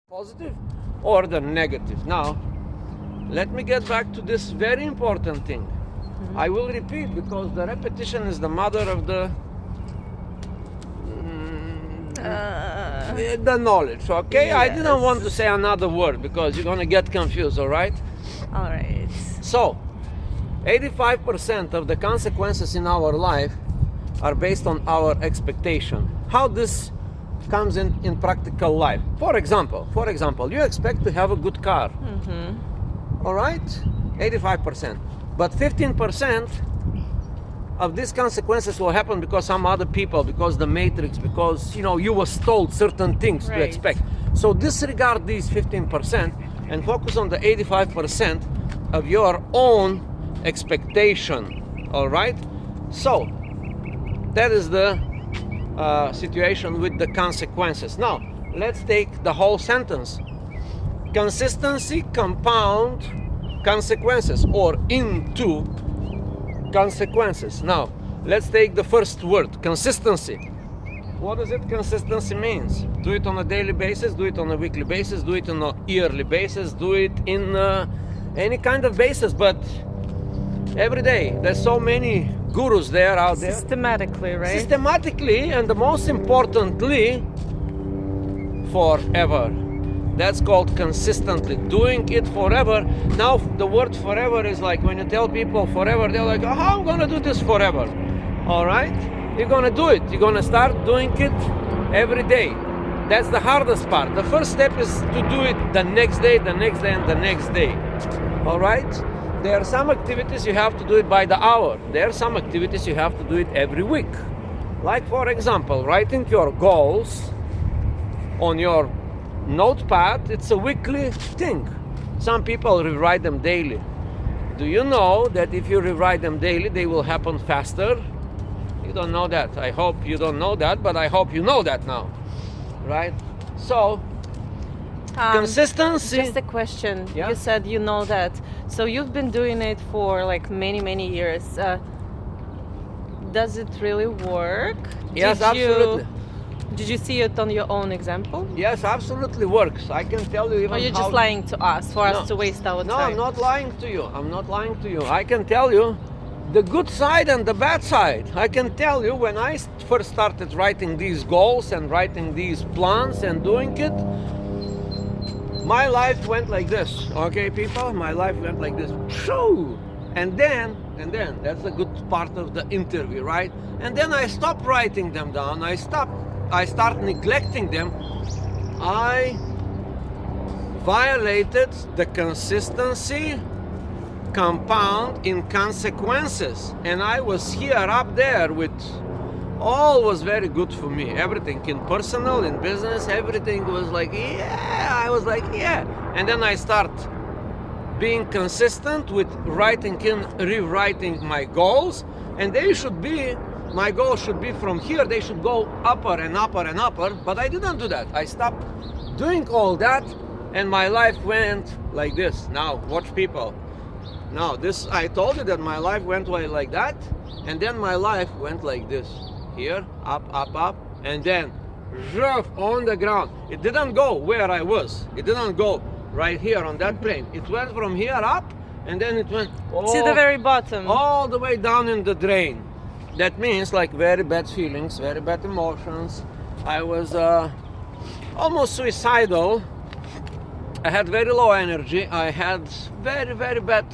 positive or the negative. Now, let me get back to this very important thing. I will repeat because the repetition is the mother of the knowledge, okay? I didn't want to say another word because you're gonna get confused, all right? All right. So, 85% of the consequences in our life are based on our expectation. How this comes in practical life. For example, you expect to have a good car. All right? 85%. But 15% of these consequences will happen because some other people, because the matrix, because you was told certain things to expect. So disregard these 15% and focus on the 85% of your own expectation. All right? So that is the situation with the consequences. Now let's take the whole sentence. Consistency compound consequences or into consequences. Now let's take the first word, consistency. What does it consistency means? Do it on a daily basis, do it on a weekly basis, do it on a yearly basis, do it in any kind of basis, but every day. There's so many gurus there out there. Systematically, right? Systematically, and the most importantly, forever. That's called consistently, doing it forever. Now the word forever is like when you tell people forever, they're like, oh, how I'm gonna do this forever? All right, you're gonna do it. You're gonna start doing it every day. That's the hardest part. The first step is to do it the next day, the next day, and the next day. All right? There are some activities you have to do it by the hour. There are some activities you have to do it every week. Like for example, writing your goals on your notepad, it's a weekly thing. Some people rewrite them daily. Do you know that if you rewrite them daily, they will happen faster? You don't know that. I hope you don't know that, but I hope you know that now. Right? So, consistency. Just a question. Yeah? You said you know that. So you've been doing it for like many years. Does it really work? Yes, absolutely. Did you see it on your own example? Yes, absolutely works. I can tell you even Or you're how... just lying to us for us to waste our time? No, I'm not lying to you. I'm not lying to you. I can tell you the good side and the bad side. I can tell you when I first started writing these goals and writing these plans and doing it, my life went like this. Okay, people? My life went like this. And then, that's the good part of the interview, right? And then I stopped writing them down. I start neglecting them. I violated the consistency compound in consequences, and I was here up there with all was very good for me. Everything in personal, in business, everything was like, yeah, I was like, yeah. And then I start being consistent with writing in, rewriting my goals, and they should be, my goals should be from here, they should go upper and upper and upper, but I didn't do that. I stopped doing all that, and my life went like this. Now, watch people. Now, this, I told you that my life went like that, and then my life went like this. Here, up, up, up, and then on the ground. It didn't go where I was. It didn't go right here on that plane. It went from here up, and then it went to the very bottom. All the way down in the drain. That means like very bad feelings, very bad emotions. I was almost suicidal. I had very low energy. I had very bad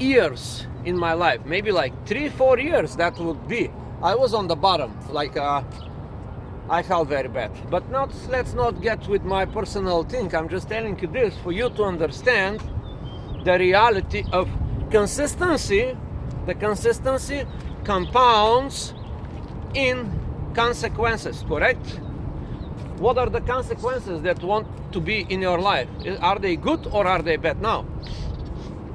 years in my life. Maybe like 3-4 years that would be. I was on the bottom, like I felt very bad. But let's not get with my personal thing. I'm just telling you this for you to understand the reality of consistency. The consistency compounds in consequences, correct? What are the consequences that want to be in your life? Are they good or are they bad? Now,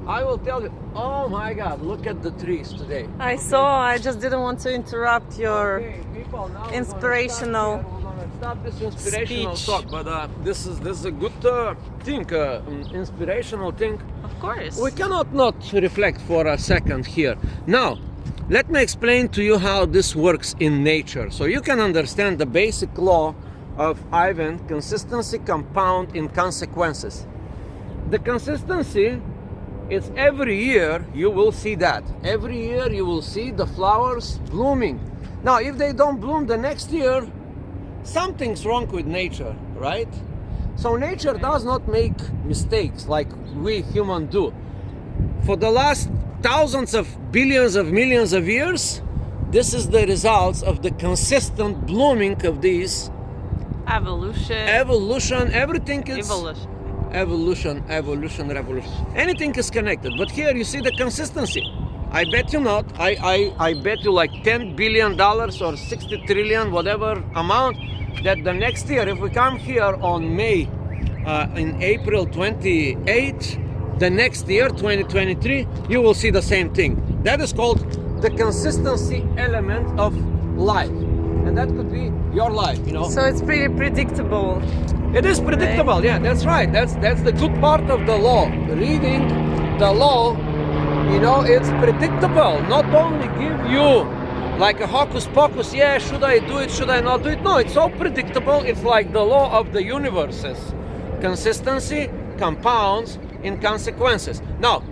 I will tell you, oh my God, look at the trees today. I saw, I just didn't want to interrupt your people, now inspirational we're gonna stop this inspirational speech. talk, but this is a good thing, inspirational thing. Of course. We cannot not reflect for a second here. Now, let me explain to you how this works in nature, so you can understand the basic law of Ivan, consistency compound in consequences. The consistency is every year you will see that. Every year you will see the flowers blooming. Now, if they don't bloom the next year, something's wrong with nature, right? So nature does not make mistakes like we humans do. For the last thousands of billions of millions of years, this is the results of the consistent blooming of these evolution. Everything is evolution, revolution. Anything is connected. But here you see the consistency. I bet you not. I bet you like $10 billion or 60 trillion, whatever amount, that the next year, if we come here on in April 28, the next year, 2023, you will see the same thing. That is called the consistency element of life. And that could be your life, you know. So it's pretty predictable. It is predictable, right? Yeah, that's right. That's the good part of the law. Reading the law, you know, it's predictable. Not only give you like a hocus pocus, yeah, should I do it, should I not do it? No, it's so predictable. It's like the law of the universes. Consistency compounds in consequences. Now,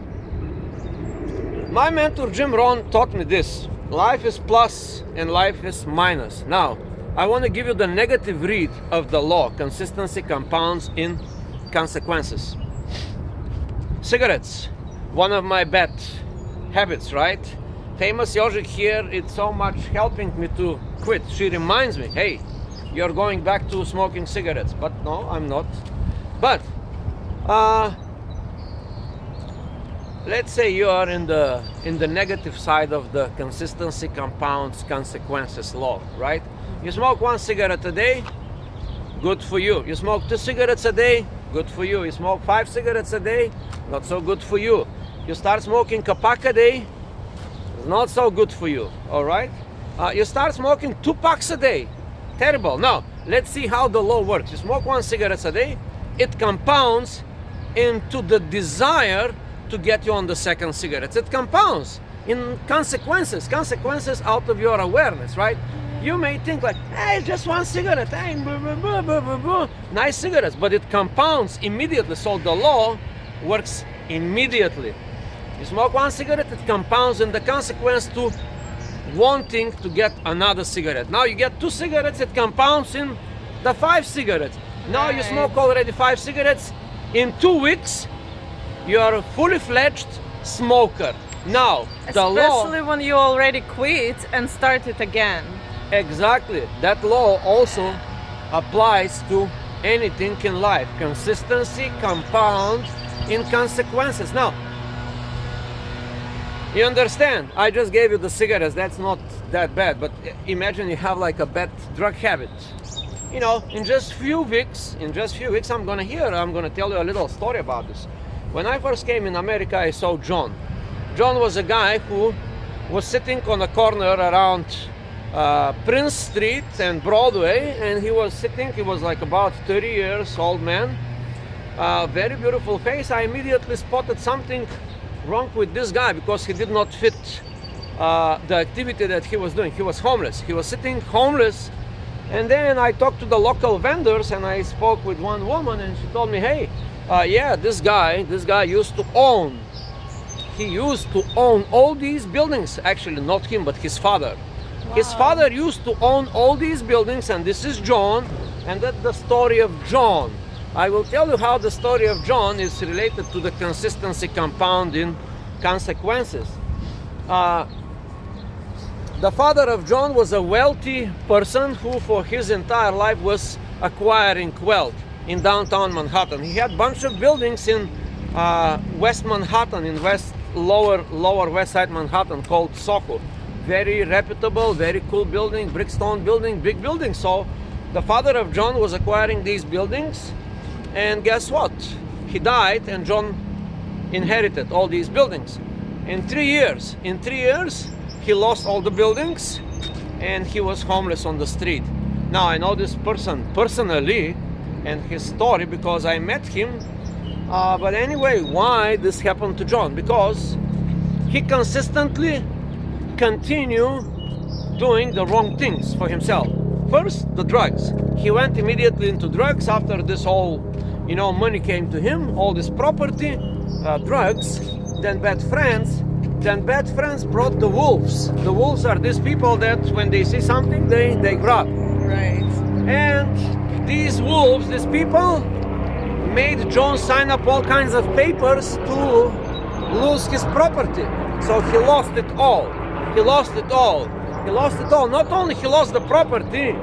my mentor Jim Rohn taught me this. Life is plus and life is minus. Now, I want to give you the negative read of the law. Consistency compounds in consequences. Cigarettes, one of my bad habits, right? Famous Yožik here, it's so much helping me to quit. She reminds me, hey, you're going back to smoking cigarettes. But no, I'm not. But let's say you are in the negative side of the consistency compounds consequences law, right? You smoke 1 cigarette a day, good for you. You smoke 2 cigarettes a day, good for you. You smoke 5 cigarettes a day, not so good for you. You start smoking a pack a day, it's not so good for you, all right? You start smoking 2 packs a day, terrible. Now, let's see how the law works. You smoke 1 cigarette a day, it compounds into the desire to get you on the second cigarette. It compounds in consequences out of your awareness, right? You may think like, hey, just 1 cigarette, hey, nice cigarettes, but it compounds immediately. So the law works immediately. You smoke 1 cigarette, it compounds in the consequence to wanting to get another cigarette. Now you get 2 cigarettes, it compounds in the 5 cigarettes. Now you smoke already 5 cigarettes. In 2 weeks, you are a fully fledged smoker. Now, the law... Especially when you already quit and start it again. Exactly. That law also applies to anything in life. Consistency compounds in consequences. Now, you understand? I just gave you the cigarettes. That's not that bad. But imagine you have like a bad drug habit. You know, in just few weeks, I'm gonna tell you a little story about this. When I first came in America, I saw John. John was a guy who was sitting on a corner around Prince Street and Broadway, and he was like about 30 years old man, very beautiful face. I immediately spotted something wrong with this guy because he did not fit the activity that he was doing. He was homeless. He was sitting homeless. And then I talked to the local vendors and I spoke with one woman and she told me, hey, yeah, this guy used to own all these buildings. Actually, not him, but his father. Wow. His father used to own all these buildings, and this is John, and that's the story of John. I will tell you how the story of John is related to the consistency compound in consequences. The father of John was a wealthy person who for his entire life was acquiring wealth in downtown Manhattan. He had a bunch of buildings in West Manhattan, in lower west side Manhattan, called Soho. Very reputable, very cool building, brickstone building, big building. So the father of John was acquiring these buildings, and guess what? He died and John inherited all these buildings. In 3 years, he lost all the buildings and he was homeless on the street. Now I know this person personally and his story because I met him. But anyway, why this happened to John? Because he consistently continued doing the wrong things for himself. First, the drugs. He went immediately into drugs after this whole, money came to him, all this property, drugs, then bad friends. Then bad friends brought the wolves. The wolves are these people that when they see something, they grab. Right. And these wolves, these people, made John sign up all kinds of papers to lose his property. So he lost it all. He lost it all. He lost it all. Not only he lost the property,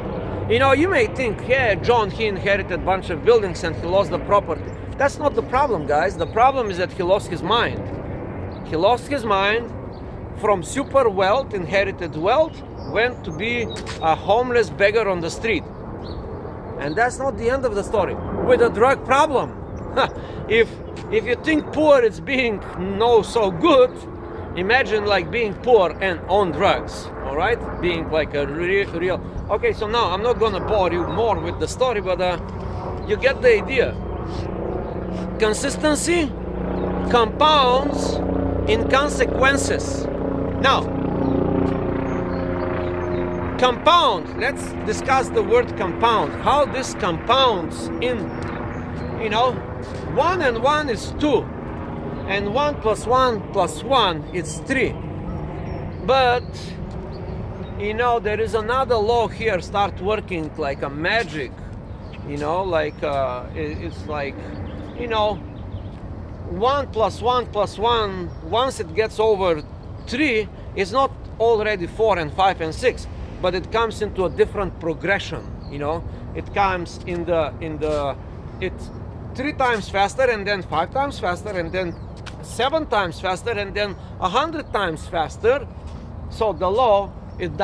you may think, yeah, John, he inherited a bunch of buildings and he lost the property. That's not the problem, guys. The problem is that he lost his mind. He lost his mind from super wealth, inherited wealth, went to be a homeless beggar on the street. And that's not the end of the story. With a drug problem, if you think poor is being no so good, imagine like being poor and on drugs, all right? Being like a real. Okay, so now I'm not gonna bore you more with the story, but you get the idea. Consistency compounds in consequences. Now, compound, let's discuss the word compound, how this compounds in, 1 and 1 is 2, and 1 plus 1 plus 1 is 3. But, there is another law here start working like a magic, it's like, 1 plus 1 plus 1, once it gets over 3, is not already 4 and 5 and 6, but it comes into a different progression. It comes it's 3 times faster, and then 5 times faster, and then 7 times faster, and then 100 times faster. So the law, it does